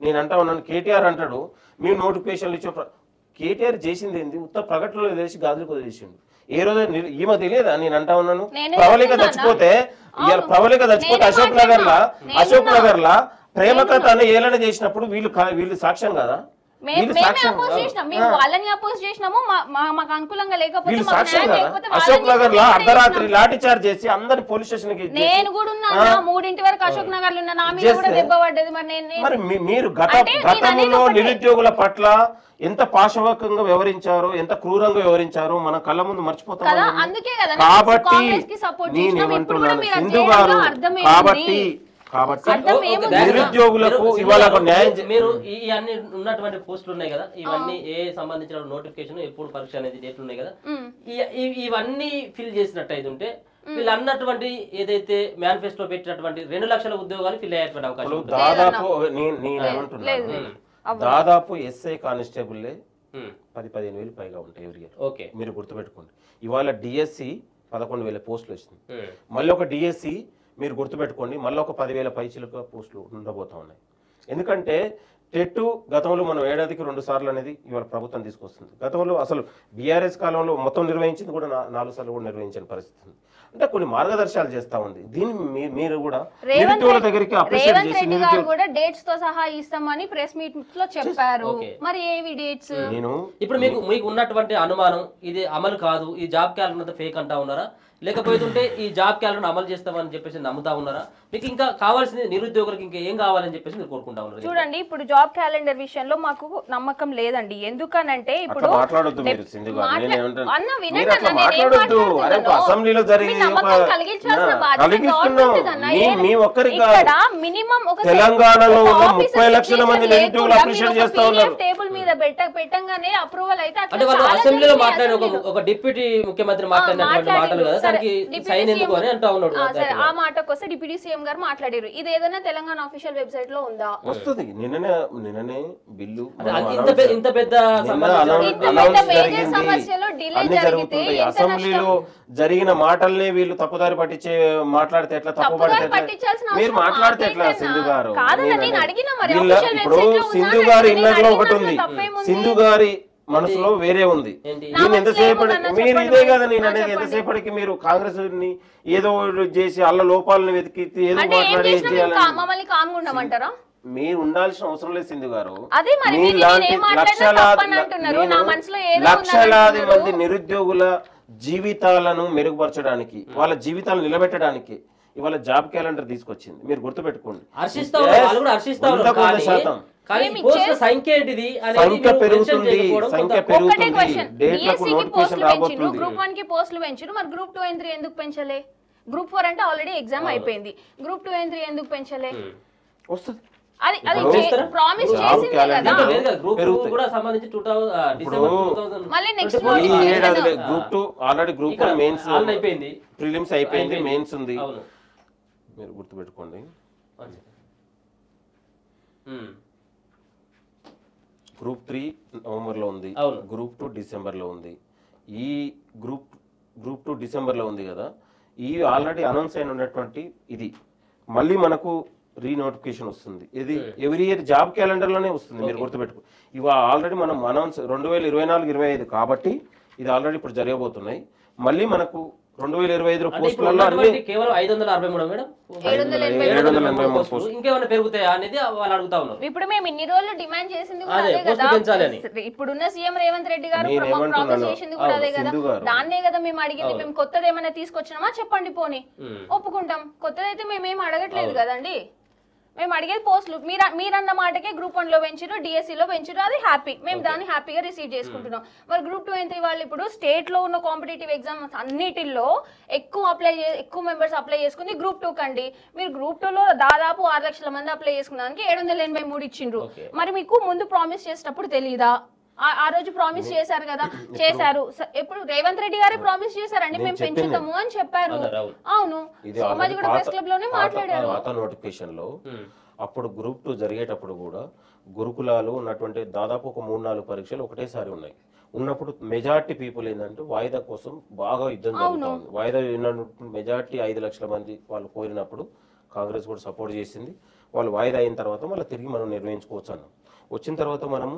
నేను అంటా ఉన్నాను. కేటీఆర్ అంటాడు మేము నోటిఫికేషన్లు ఇచ్చే కేటీఆర్ చేసింది ఏంది? ఉత్త ప్రకటనలో చేసి గాజులకు వదిలేసిండు. ఏ రోజు ఈమె తెలియదా? నేను అంటా ఉన్నాను ప్రవళిక చచ్చిపోతే అశోక్ నగర్ లా ప్రేమ కథ అని ఏలన చేసినప్పుడు వీళ్ళు సాక్ష్యం కదా? అశోక్ నగర్ లో అర్ధరాత్రి లాఠీ చార్జ్ చేసి అందరి పోలీస్ స్టేషన్ కి నేను కూడా ఉన్నా 3 వరకు అశోక్ నగర్ లో నా మీద కూడా దెబ్బ పడ్డది. మరి మీరు గతంలో నిరుద్యోగుల పట్ల ఎంత పాశవకంగా వ్యవహరించారో, ఎంత క్రూరంగా వ్యవహరించారో మన కళ్ళ ముందు మర్చిపోతాం. కాబట్టి నేనేమంటున్నాను సింధు గారు, కాబట్టి నిరుద్యోగులకు ఇవాళ మీరు ఈ అన్ని ఉన్నటువంటి పోస్టులు ఉన్నాయి కదా, ఇవన్నీ ఏ సంబంధించిన నోటిఫికేషన్ ఎప్పుడు పరీక్ష అనేది డేట్లు ఉన్నాయి కదా, ఇవన్నీ ఫిల్ చేసినట్టు అయితే ఉంటే వీళ్ళు అన్నటువంటి ఏదైతే మేనిఫెస్టో పెట్టినటువంటి 2 లక్షల ఉద్యోగాలు ఫిల్ అయ్యేటువంటి అవకాశం దాదాపు ఎస్ఐ కానిస్టేబుల్ 10-15 వేలు పైగా ఉంటాయి ఎవరి ఇయర్. ఓకే, మీరు గుర్తుపెట్టుకోండి. ఇవాళ డిఎస్సి 11,000 పోస్టులు వచ్చింది. మళ్ళీ ఒక డిఎస్సి మీరు గుర్తుపెట్టుకోండి, మళ్ళీ ఒక 10,000 పైచిలుక పోస్టులు ఉండబోతా ఉన్నాయి. ఎందుకంటే టెట్ గతంలో మనం ఏడాదికి 2 సార్లు అనేది ఇవాళ ప్రభుత్వం తీసుకొస్తుంది. గతంలో అసలు బీఆర్ఎస్ కాలంలో మొత్తం నిర్వహించింది కూడా 4 సార్లు కూడా నిర్వహించిన పరిస్థితి ఉంది. అంటే కొన్ని మార్గదర్శకాలు చేస్తా ఉంది. దీన్ని మీరు కూడా నిరుద్యోగుల దగ్గరికి అప్రిషియేట్ చేసి డేట్స్ తో సహా ఇస్తామని ప్రెస్ మీట్ లో చెప్పారు. మరి ఏవి డేట్స్? నేను ఇప్పుడు మీకు ఉన్నటువంటి అనుమానం ఇది అమలు కాదు, ఈ జాబ్ క్యాలెండర్ ఫేక్ అంటా ఉన్నారా, లేకపోతే ఈ జాబ్ క్యాలెండర్ అమలు చేస్తామని చెప్పేసి నమ్ముతా ఉన్నారా? మీకు ఇంకా కావాల్సింది నిరుద్యోగులకు ఇంకా ఏం కావాలని చెప్పేసి మీరు కోరుకుంటా ఉన్నారు? చూడండి, ఇప్పుడు జాబ్ క్యాలెండర్ విషయంలో మాకు నమ్మకం లేదండి. ఎందుకనంటే ఇప్పుడు తెలంగాణలో 30 లక్షల మంది నిరుద్యోగులు అప్రిషియేట్ చేస్తా ఉన్నారు. టేబుల్ మీద పెట్టంగానే అప్రూవల్ అయితే అంటే వాళ్ళు అసెంబ్లీలో మాట్లాడిన ఒక డిప్యూటీ ముఖ్యమంత్రి మాట్లాడినటువంటి మాటలు కదా, దానికి సైన్ ఎందుకు అని అంటా ఉన్నాడు. ఆ మాటకు వస్తే డిప్యూటీ సీఎం గారు మాట్లాడారు. ఇది ఏదైనా తెలంగాణ ఆఫీషియల్ వెబ్సైట్ లో ఉందా? వస్తుంది. నిన్ననే బిల్లు ఇంత పెద్ద సమస్యలో డిలే జరిగితే అసెంబ్లీలో జరిగిన మాటల్ని వీళ్ళు తప్పుదారి పట్టించే మాట్లాడితే ఎట్లా, తప్పుపడితే మీరు మాట్లాడితే ఎట్లా? సింధు గారు ఇప్పుడు సింధు గారి ఇన్నర్ లో ఒకటి ఉంది, సింధు గారి మనసులో వేరే ఉంది. దీన్ని ఎంతసేపటి మీరు ఇదే కదా నేను అనేది, ఎంతసేపటికి మీరు కాంగ్రెస్ ని ఏదో చేసి అల్ల లోపాలను వెతికి ఏదో మాట్లాడి మీరు ఉండాల్సిన అవసరం లేదు సింధు గారు. లక్షలాది మంది నిరుద్యోగుల జీవితాలను మెరుగుపరచడానికి, వాళ్ళ జీవితాలను నిలబెట్టడానికి ఇవాళ జాబ్ క్యాలెండర్ తీసుకొచ్చింది. మీరు గుర్తుపెట్టుకోండి. సంఖ్య పెరుగుతుంది, డేట్లకు నోటిఫికేషన్ రాబోతుంది. గ్రూప్ 1 కి పోస్టులు పెంచారు, మరి గ్రూప్ 2 and 3 ఎందుకు పెంచలే? గ్రూప్ 4 అంటే ఆల్రెడీ ఎగ్జామ్ అయిపోయింది, గ్రూప్ 2 and 3 ఎందుకు పెంచలే? వస్తుంది. అది ప్రామిస్ చేసింది కదా. మళ్ళీ next group 2 already group 1 mains అయిపోయింది, ప్రిలిమ్స్ అయిపోయింది, మెయిన్స్ ఉంది. మీరు గుర్తుపెట్టుకోండి. గ్రూప్ 3 నవంబర్ లో ఉంది, గ్రూప్ 2 డిసెంబర్ లో ఉంది. ఈ గ్రూప్ 2 డిసెంబర్ లో ఉంది కదా, ఈ ఆల్రెడీ అనౌన్స్ అయిన ఉన్నటువంటి ఇది మళ్ళీ మనకు రీనోటిఫికేషన్ వస్తుంది. ఇది ఎవ్రీ ఇయర్ జాబ్ క్యాలెండర్ లోనే వస్తుంది. మీరు గుర్తుపెట్టుకో, ఇవి ఆల్రెడీ మనం అనౌన్స్ 2024-25 కాబట్టి ఇది ఆల్రెడీ ఇప్పుడు జరగబోతున్నాయి. మళ్ళీ మనకు 2025 పోస్టులలో కేవలం 563 మేడం, 783 పోస్టులు ఇంకేమైనా పెరుగుతాయా అనేది వాళ్ళు అడుగుతా ఉన్నారు. ఇప్పుడు మేము ఇన్ని రోజులు డిమాండ్ చేసింది కూడా అదే కదా, ఇప్పుడున్న సీఎం రేవంత్ రెడ్డి గారు ప్రామిస్ చేసింది కూడా అదే కదా, దాన్నే కదా మేము అడిగింది. మేము కొత్తది ఏమైనా తీసుకొచ్చినామా చెప్పండి, పోనీ ఒప్పుకుంటాం. కొత్తదైతే మేమేం అడగట్లేదు కదండి. మేము అడిగేది పోస్టులు. మీరన్న మాటకే గ్రూప్ 1 లో పెంచారు, డిఎస్సీలో పెంచారు, అది హ్యాపీ, మేము దాన్ని హ్యాపీగా రిసీవ్ చేసుకుంటున్నాం. మరి గ్రూప్ 2 and 3 వాళ్ళు ఇప్పుడు స్టేట్ లో ఉన్న కాంపిటేటివ్ ఎగ్జామ్స్ అన్నిటిలో ఎక్కువ మెంబర్స్ అప్లై చేసుకుంది గ్రూప్ 2 కండి. మీరు గ్రూప్ 2 లో దాదాపు 6 లక్షల మంది అప్లై చేసుకున్నానికి 783 ఇచ్చిండ్రు. మరి మీకు ముందు ప్రామిస్ చేసేటప్పుడు తెలీదా? ఆ రోజు ప్రామిస్ చేశారు కదా, చేశారు. ఎప్పుడు రేవంత్ రెడ్డి గారే ప్రామిస్ చేశారండి, మేము పెంచుతాము అని చెప్పారు. అవును, సోమాజిగూడ ప్రెస్ క్లబ్ లోనే మాట్లాడారు. నోటిఫికేషన్ లో అప్పుడు గ్రూప్ 2 జరిగేటప్పుడు కూడా గురుకులాలు ఉన్నటువంటి దాదాపు ఒక 3-4 పరీక్షలు ఒకటేసారి ఉన్నాయి. ఉన్నప్పుడు మెజార్టీ పీపుల్ ఏంటంటే వాయిదా కోసం బాగా యుద్ధం జరుగుతుంది. వాయిదా మెజార్టీ 5 లక్షల మంది వాళ్ళు కోరినప్పుడు కాంగ్రెస్ కూడా సపోర్ట్ చేసింది. వాళ్ళు వాయిదా అయిన తర్వాత మళ్ళీ తిరిగి మనం నిర్వహించుకోవచ్చు అన్నాం. వచ్చిన తర్వాత మనము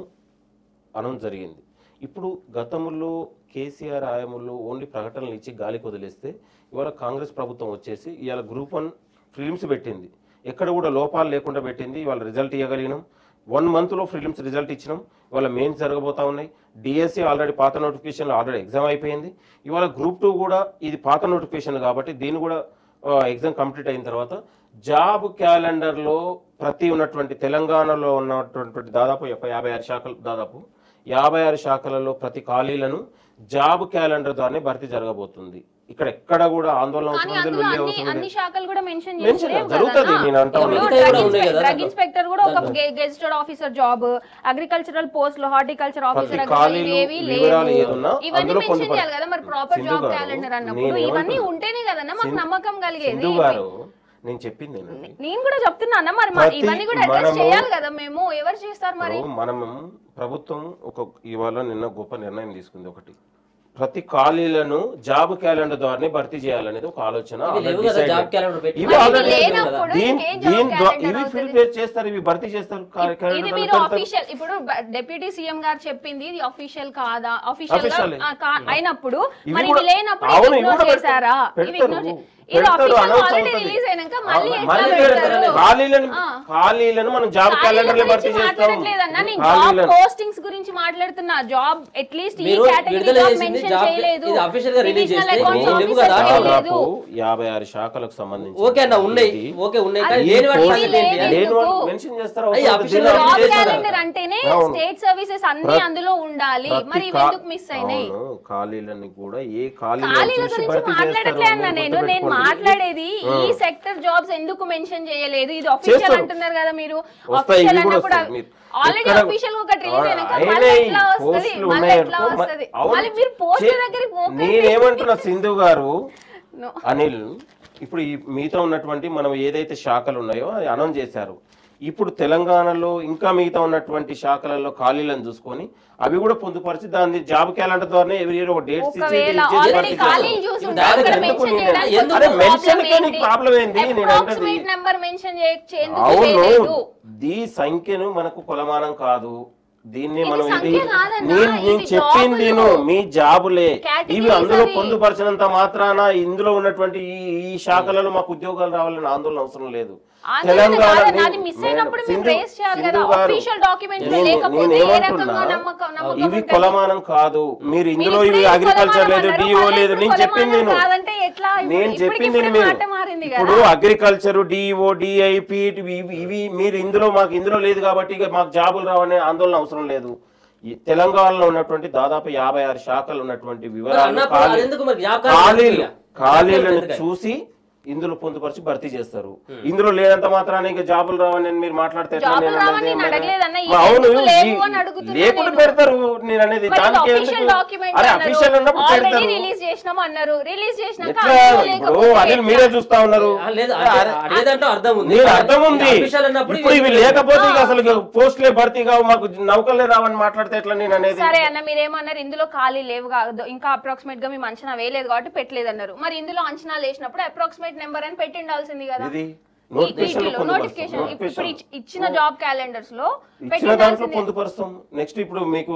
అనౌన్స్ జరిగింది. ఇప్పుడు గతంలో కేసీఆర్ హయాంలో ఓన్లీ ప్రకటనలు ఇచ్చి గాలికి వదిలేస్తే ఇవాళ కాంగ్రెస్ ప్రభుత్వం వచ్చేసి ఇవాళ గ్రూప్ 1 ఫిలిమ్స్ పెట్టింది, ఎక్కడ కూడా లోపాలు లేకుండా పెట్టింది. ఇవాళ రిజల్ట్ ఇవ్వగలిగినాం, 1 monthలో ఫిలిమ్స్ రిజల్ట్ ఇచ్చినాం. ఇవాళ మెయిన్స్ జరగబోతా ఉన్నాయి. డిఎస్సి ఆల్రెడీ పాత నోటిఫికేషన్లో ఆల్రెడీ ఎగ్జామ్ అయిపోయింది. ఇవాళ గ్రూప్ 2 కూడా ఇది పాత నోటిఫికేషన్ కాబట్టి దీన్ని కూడా ఎగ్జామ్ కంప్లీట్ అయిన తర్వాత జాబ్ క్యాలెండర్లో ప్రతి ఉన్నటువంటి తెలంగాణలో ఉన్నటువంటి దాదాపు 56 శాఖలు, దాదాపు 56 శాఖలలో ప్రతి ఖాళీలను జాబ్ క్యాలెండర్ ద్వారానే భర్తీ జరగబోతుంది. ఇక్కడ ఎక్కడ కూడా ఆందోళన అవసరం లేదు, అన్ని శాఖలు కూడా మెన్షన్ జరుగుతుంది. నేను అంటాను డ్రగ్ ఇన్స్పెక్టర్ కూడా ఒక గెజిటెడ్ ఆఫీసర్ జాబ్, అగ్రికల్చరల్ పోస్టులు, హార్టికల్చర్ ఆఫీసర్ ఏవి లేవు, ఇవన్నీ మెన్షన్ చేయాలి కదా. మరి ప్రాపర్ జాబ్ క్యాలెండర్ అన్నప్పుడు ఇవన్నీ ఉంటేనే కదన్నా మాకు నమ్మకం కలిగేది. నేను చెప్పింది నేను కూడా చెప్తున్నా, మరి ఇవన్నీ కూడా అడ్రస్ చేయాలి కదా. మేము ఎవరు చేస్తారు మరి? మనం ప్రభుత్వం ఇవాళ నిన్న గొప్ప నిర్ణయం తీసుకుంది. ఒకటి, ప్రతి ఖాళీలను జాబ్ క్యాలెండర్ ద్వారానే భర్తీ చేయాలనేది ఒక ఆలోచన. చేస్తారు, ఇవి భర్తీ చేస్తారు. ఇప్పుడు డిప్యూటీ సీఎం గారు చెప్పింది ఇది అఫీషియల్ కాదా? అఫీషియల్ అయినప్పుడు మరి ఇది లేనప్పుడు ఇగ్నోర్ చేశారా? ఖాళీలను మనం జాబ్ క్యాలెండర్ లో భర్తీ చేస్తాం. జాబ్ పోస్టింగ్స్ గురించి మాట్లాడుతున్నా. జాబ్ అట్లీస్ట్ ఈ కేటగిరీ జాబ్ మెన్షన్ చేయలేదు. ఇది ఆఫీషియల్ గా రిలీజ్ చేస్తే దాదాపు 56 శాఖలకు సంబంధించి ఓకే అన్న ఉన్నాయి, ఓకే ఉన్నాయి, కానీ లేని వాటి మెన్షన్ చేస్తారు. జాబ్ క్యాలెండర్ అంటేనే స్టేట్ సర్వీసెస్ అన్ని అందులో ఉండాలి. మరి ఎందుకు మిస్ అయినాయి? ఖాళీలని కూడా ఏ ఖాళీల గురించి మాట్లాడట్లే అన్న. నేను మాట్లాడేది ఈ సెక్టర్ జాబ్స్ ఎందుకు మెన్షన్ చేయలేదు? ఇది ఆఫీషియల్ అంటున్నారు కదా మీరు. ఆఫీషియల్ అన్నప్పుడు ఆల్రెడీ ఆఫీషియల్ ఒకటి రిలీజ్ అయినాక మళ్ళీ ఎట్లా వస్తది? మళ్ళీ మీరు పోస్ట్ దగ్గరికి పోకండి. నేనేమంటున్నా సింధు గారు, అనిల్, ఇప్పుడు ఈ మిగతా ఉన్నటువంటి మనం ఏదైతే శాఖలు ఉన్నాయో అది అనౌన్స్ చేశారు. ఇప్పుడు తెలంగాణలో ఇంకా మిగతా ఉన్నటువంటి శాఖలలో ఖాళీలను చూసుకొని అవి కూడా పొందుపరిచి దాన్ని జాబ్ క్యాలెండర్ ద్వారానే ఎవరి ఇయర్ ఒక డేట్స్ ప్రాబ్లం ఏంది? అవును, ఈ సంఖ్యను మనకు కొలమానం కాదు. దీన్ని మనం నేను చెప్పింది మీ జాబులే ఇవి అందులో పొందుపరిచినంత మాత్రాన ఇందులో ఉన్నటువంటి ఈ శాఖలలో మాకు ఉద్యోగాలు రావాలని ఆందోళన అవసరం లేదు. తెలంగాణ ఇవి కొలమానం కాదు. మీరు ఇందులో ఇవి అగ్రికల్చర్ లేదు, డిఓ లేదు. నేను చెప్పింది ఇప్పుడు అగ్రికల్చర్, డిఓ, డిఐపి ఇవి మీరు ఇందులో మాకు ఇందులో లేదు కాబట్టి మాకు జాబులు రావనే ఆందోళన అవసరం లేదు. తెలంగాణలో ఉన్నటువంటి దాదాపు 56 శాఖలు ఉన్నటువంటి వివరాలు ఖాళీలను చూసి ఇందులో పొందుపరిచి భర్తీ చేస్తారు. ఇందులో లేదంత మాత్రాన్ని ఇంకా జాబులు రావని మీరు మాట్లాడితే అవును లేకుండా పెడతారు. నేను అనేది దానికి అనిల్ మీరే చూస్తా ఉన్నారు. అర్థం ఉంది. ఇప్పుడు ఇవి లేకపోతే అసలు పోస్టులే భర్తీ కావు, మాకు నౌకలే రావని మాట్లాడితే ఎట్లా? నేను అనేది సరే అన్న, మీరేమన్నారు ఇందులో ఖాళీ లేవు కాదు, ఇంకా అప్రాక్సిమేట్ గా మేము అంచనా వేయలేదు కాబట్టి పెట్టలేదు అన్నారు. మరి ఇందులో అంచనా వేసినప్పుడు అప్రాక్సిమేట్ నెంబర్ అని పెట్టి ఉండాల్సింది కదా. నోటిఫికేషన్ ఇప్పుడు ఇచ్చిన జాబ్ క్యాలెండర్స్ లో పొందుపరుస్తాం. నెక్స్ట్ ఇప్పుడు మీకు